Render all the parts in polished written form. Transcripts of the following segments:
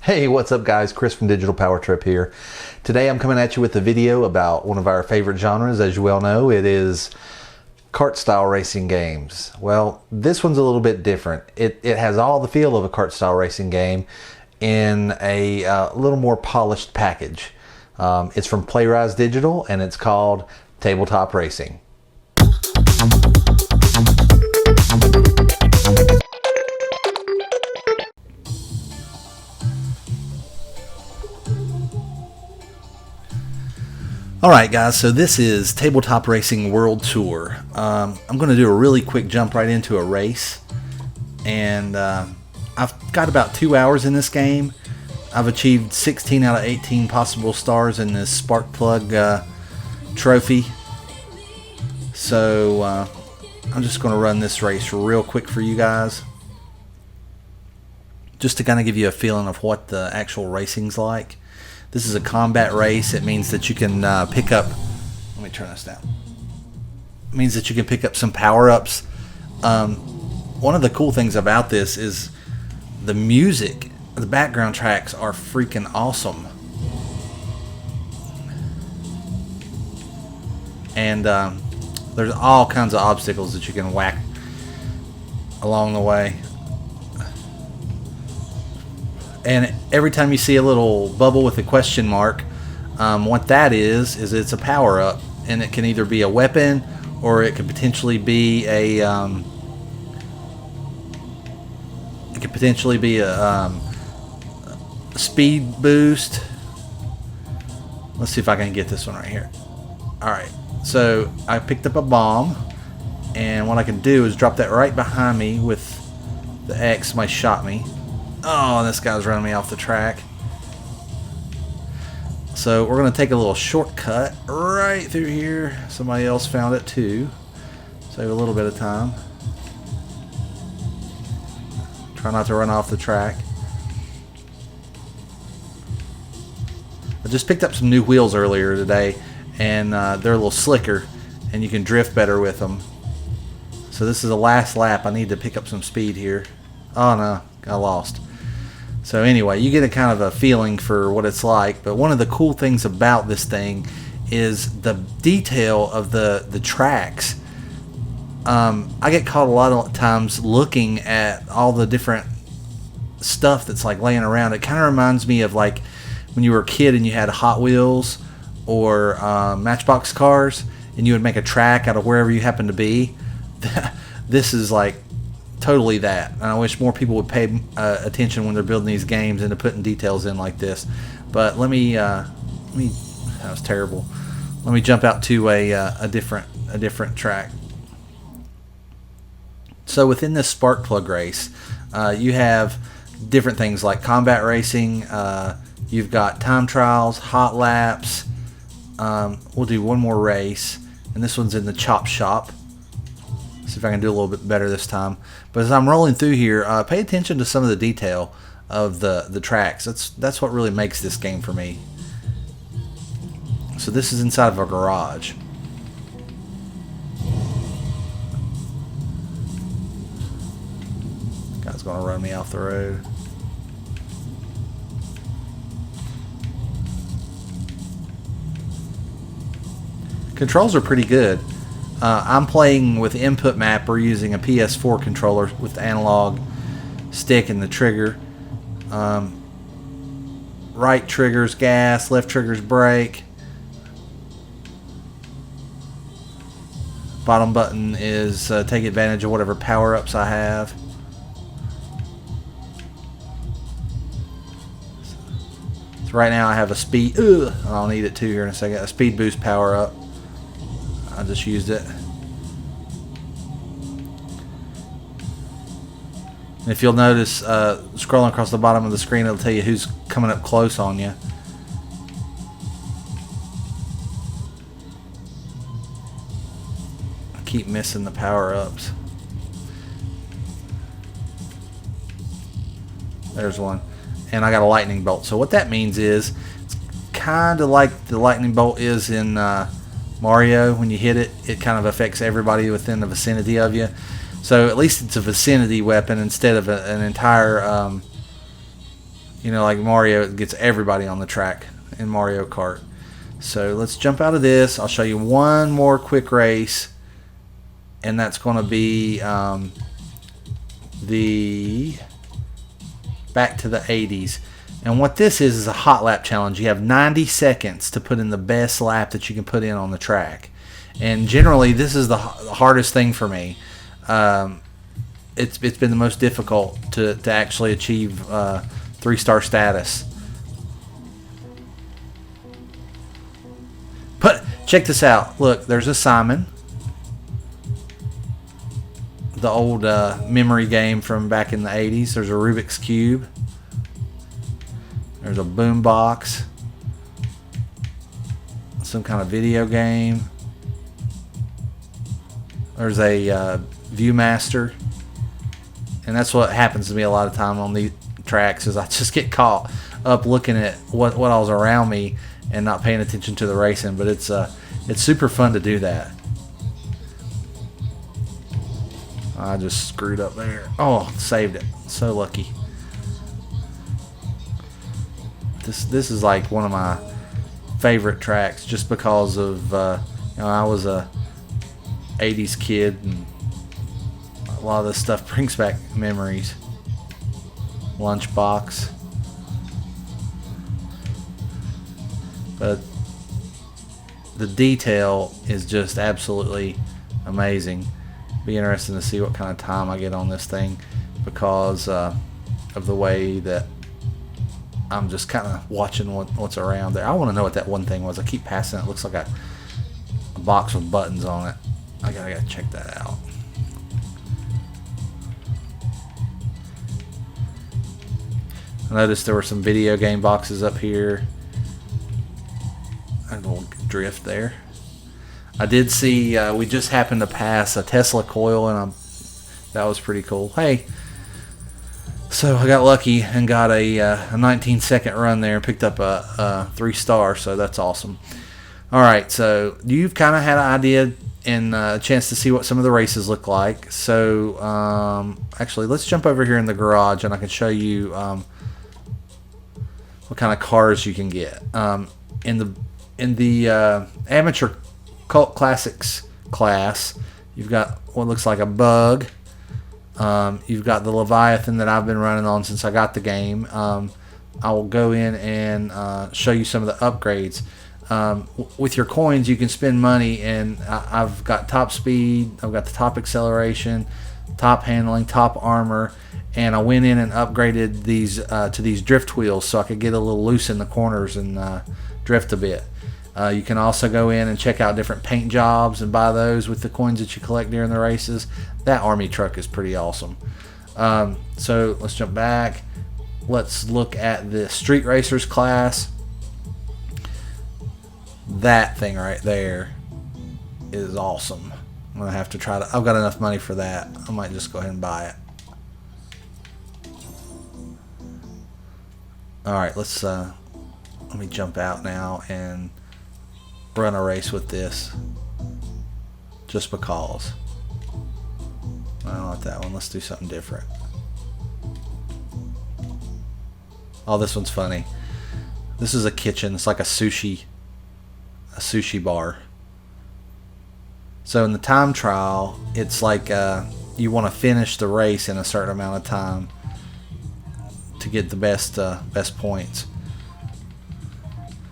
Hey, what's up guys? Chris from Digital Power Trip here. Today I'm coming at you with a video about one of our favorite genres. As you well know, it is kart style racing games. Well, this one's a little bit different. It has all the feel of a kart style racing game in a little more polished package. It's from Playrise Digital and it's called Tabletop Racing. Alright guys, so this is Tabletop Racing World Tour. I'm going to do a really quick jump right into a race. And I've got about 2 hours in this game. I've achieved 16 out of 18 possible stars in this spark plug trophy. So I'm just going to run this race real quick for you guys. Just to kind of give you a feeling of what the actual racing's like. This is a combat race. It means that you can pick up... Let me turn this down. It means that you can pick up some power-ups. One of the cool things about this is the music. The background tracks are freaking awesome. And there's all kinds of obstacles that you can whack along the way. And every time you see a little bubble with a question mark, what that is it's a power-up, and it can either be a weapon or it could potentially be a speed boost. Let's see if I can get this one right here. Alright, so I picked up a bomb, and what I can do is drop that right behind me with the X. Somebody shot me. Oh, this guy's running me off the track. So we're going to take a little shortcut right through here. Somebody else found it too. Save a little bit of time. Try not to run off the track. I just picked up some new wheels earlier today, and they're a little slicker, and you can drift better with them. So this is the last lap. I need to pick up some speed here. Oh no, got lost. So anyway, you get a kind of a feeling for what it's like. But one of the cool things about this thing is the detail of the tracks. I get caught a lot of times looking at all the different stuff that's like laying around. It kind of reminds me of like when you were a kid and you had Hot Wheels or Matchbox cars, and you would make a track out of wherever you happen to be. This is like totally that, and I wish more people would pay attention when they're building these games into putting details in like this. But let me that was terrible. Let me jump out to a different track. So within this spark plug race, you have different things like combat racing. You've got time trials, hot laps. We'll do one more race, and this one's in the chop shop. See if I can do a little bit better this time. But as I'm rolling through here, pay attention to some of the detail of the tracks. That's what really makes this game for me. So this is inside of a garage. Guy's gonna run me off the road. Controls are pretty good. I'm playing with input map. We're using a PS4 controller with the analog stick and the trigger. Right trigger's gas, left trigger's brake. Bottom button is take advantage of whatever power-ups I have. So right now I have a speed... I'll need it too here in a second. A speed boost power-up. I just used it. And if you'll notice, scrolling across the bottom of the screen, it'll tell you who's coming up close on you. I keep missing the power-ups. There's one. And I got a lightning bolt. So what that means is, it's kind of like the lightning bolt is in... Mario. When you hit it, it kind of affects everybody within the vicinity of you. So at least it's a vicinity weapon instead of an entire You know, like Mario gets everybody on the track in Mario Kart. So let's jump out of this. I'll show you one more quick race, and that's going to be the back to the 80s. And what this is a hot lap challenge. You have 90 seconds to put in the best lap that you can put in on the track. And generally, this is the hardest thing for me. It's been the most difficult to actually achieve 3-star status. But check this out. Look, there's a Simon, the old memory game from back in the 80s. There's a Rubik's Cube. There's a boombox. Some kind of video game. There's a Viewmaster. And that's what happens to me a lot of time on these tracks, is I just get caught up looking at what all's around me and not paying attention to the racing. But it's super fun to do that. I just screwed up there. Oh, saved it. So lucky. This is like one of my favorite tracks, just because of I was a 80s kid, and a lot of this stuff brings back memories. Lunchbox. But the detail is just absolutely amazing. Be interesting to see what kind of time I get on this thing, because of the way that I'm just kind of watching what's around there. I want to know what that one thing was. I keep passing it. It looks like a box with buttons on it. I gotta check that out. I noticed there were some video game boxes up here. A little drift there. I did see, we just happened to pass a Tesla coil, and that was pretty cool. Hey, so I got lucky and got a 19-second run there and picked up a 3-star, so that's awesome. All right, so you've kind of had an idea and a chance to see what some of the races look like. So actually, let's jump over here in the garage, and I can show you what kind of cars you can get. In the amateur Cult Classics class, you've got what looks like a Bug. You've got the Leviathan that I've been running on since I got the game. I will go in and show you some of the upgrades. With your coins, you can spend money, and I've got top speed, I've got the top acceleration, top handling, top armor, and I went in and upgraded these to these drift wheels so I could get a little loose in the corners and drift a bit. You can also go in and check out different paint jobs and buy those with the coins that you collect during the races. That army truck is pretty awesome. So let's jump back. Let's look at the Street Racers class. That thing right there is awesome. I'm gonna have to try to. I've got enough money for that. I might just go ahead and buy it. All right, let me jump out now and run a race with this, just because. I don't like that one. Let's do something different. Oh, this one's funny. This is a kitchen. It's like a sushi bar. So in the time trial, it's like you want to finish the race in a certain amount of time to get the best points.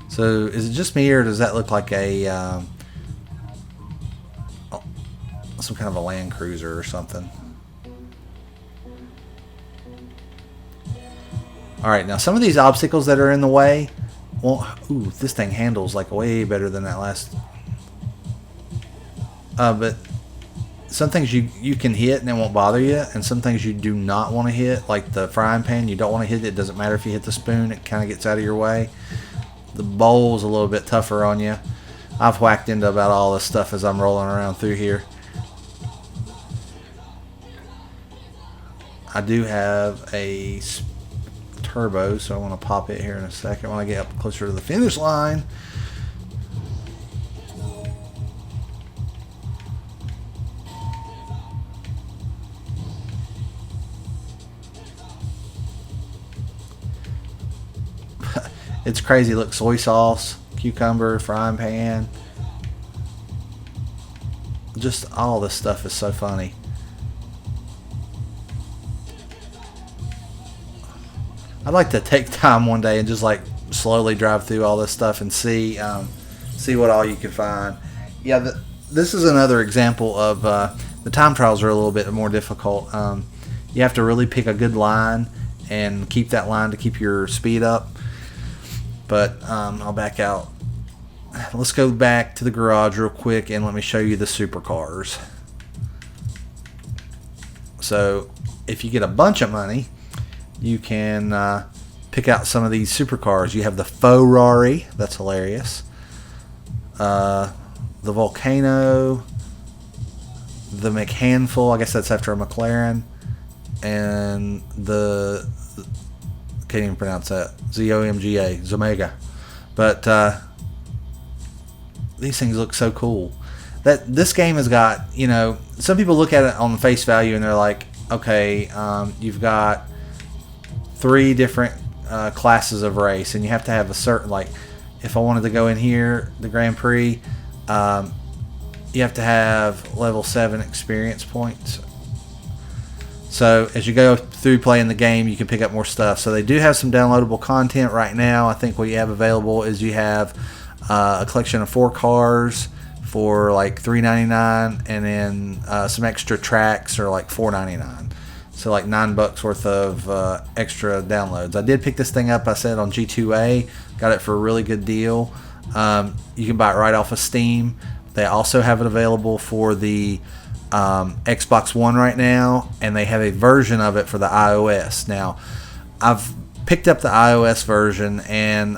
So is it just me, or does that look like a some kind of a Land Cruiser or something? Alright, now some of these obstacles that are in the way, well, ooh, this thing handles like way better than that last. But some things you can hit and it won't bother you, and some things you do not want to hit, like the frying pan, you don't want to hit it. It doesn't matter if you hit the spoon, it kind of gets out of your way. The bowl's a little bit tougher on you. I've whacked into about all this stuff as I'm rolling around through here. I do have a turbo, so I want to pop it here in a second when I get up closer to the finish line. It's crazy. Look, soy sauce, cucumber, frying pan. Just all this stuff is so funny. I'd like to take time one day and just like slowly drive through all this stuff and see what all you can find. Yeah, this is another example of the time trials are a little bit more difficult. You have to really pick a good line and keep that line to keep your speed up. But I'll back out. Let's go back to the garage real quick and let me show you the supercars. So if you get a bunch of money, you can pick out some of these supercars. You have the Ferrari, that's hilarious. The Volcano, the McHandful, I guess that's after a McLaren, and the can't even pronounce that, Zomega. But these things look so cool. That this game has got, you know, some people look at it on face value and they're like, okay, you've got 3 different classes of race, and you have to have a certain, like, if I wanted to go in here, the Grand Prix, you have to have level 7 experience points. So as you go through playing the game, you can pick up more stuff. So they do have some downloadable content right now. I think what you have available is you have a collection of 4 cars for like $3.99, and then some extra tracks are like $4.99. So like $9 worth of extra downloads. I did pick this thing up, I said, on G2A. Got it for a really good deal. You can buy it right off of Steam. They also have it available for the Xbox One right now, and they have a version of it for the iOS. Now, I've picked up the iOS version, and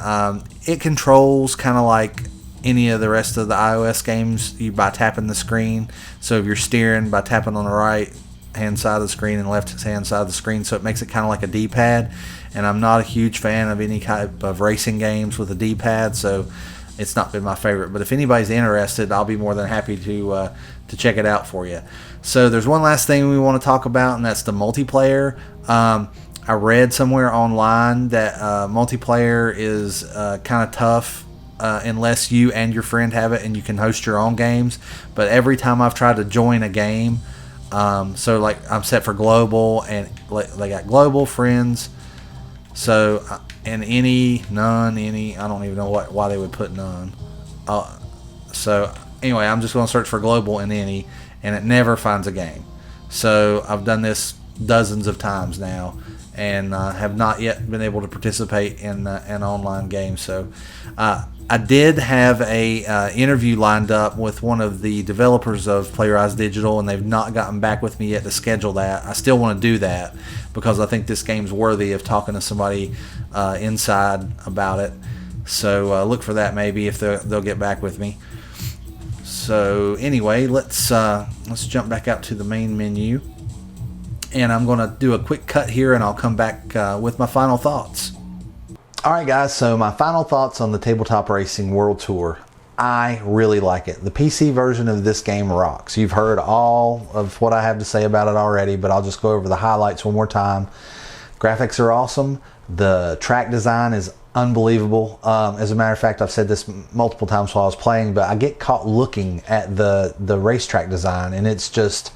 it controls kind of like any of the rest of the iOS games by tapping the screen. So if you're steering, by tapping on the right hand side of the screen and left hand side of the screen, so it makes it kind of like a D-pad. And I'm not a huge fan of any type of racing games with a D-pad, so it's not been my favorite. But if anybody's interested, I'll be more than happy to check it out for you. So there's one last thing we want to talk about, and that's the multiplayer. I read somewhere online that multiplayer is kind of tough unless you and your friend have it and you can host your own games. But every time I've tried to join a game, so like I'm set for global, and they got global, friends, so and none, I don't even know why they would put none. So anyway, I'm just going to search for global and any, and it never finds a game. So I've done this dozens of times now, and have not yet been able to participate in an online game. So I did have a interview lined up with one of the developers of Playrise Digital, and they've not gotten back with me yet to schedule that. I still want to do that because I think this game's worthy of talking to somebody inside about it. So look for that maybe if they'll get back with me. So anyway, let's jump back out to the main menu, and I'm going to do a quick cut here, and I'll come back with my final thoughts. Alright guys, so my final thoughts on the Tabletop Racing World Tour. I really like it. The PC version of this game rocks. You've heard all of what I have to say about it already, but I'll just go over the highlights one more time. Graphics are awesome. The track design is unbelievable. As a matter of fact, I've said this multiple times while I was playing, but I get caught looking at the racetrack design, and it's just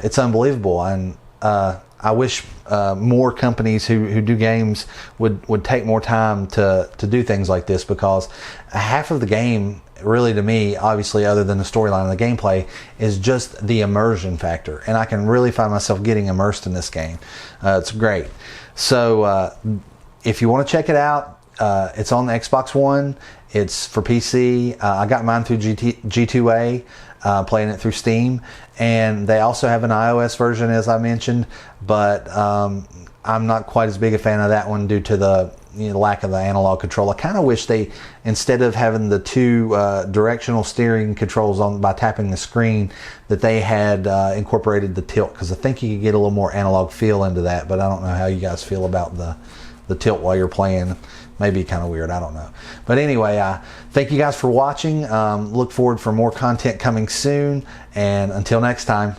it's unbelievable. And I wish more companies who do games would take more time to do things like this, because half of the game, really, to me, obviously other than the storyline and the gameplay, is just the immersion factor, and I can really find myself getting immersed in this game. It's great. So if you want to check it out, it's on the Xbox One. It's for PC. I got mine through G2A, playing it through Steam, and they also have an iOS version, as I mentioned, but I'm not quite as big a fan of that one due to the lack of the analog control. I kind of wish they, instead of having the 2 directional steering controls on by tapping the screen, that they had incorporated the tilt, because I think you could get a little more analog feel into that. But I don't know how you guys feel about the tilt while you're playing. Maybe kind of weird, I don't know. But anyway, thank you guys for watching. Look forward for more content coming soon, and until next time.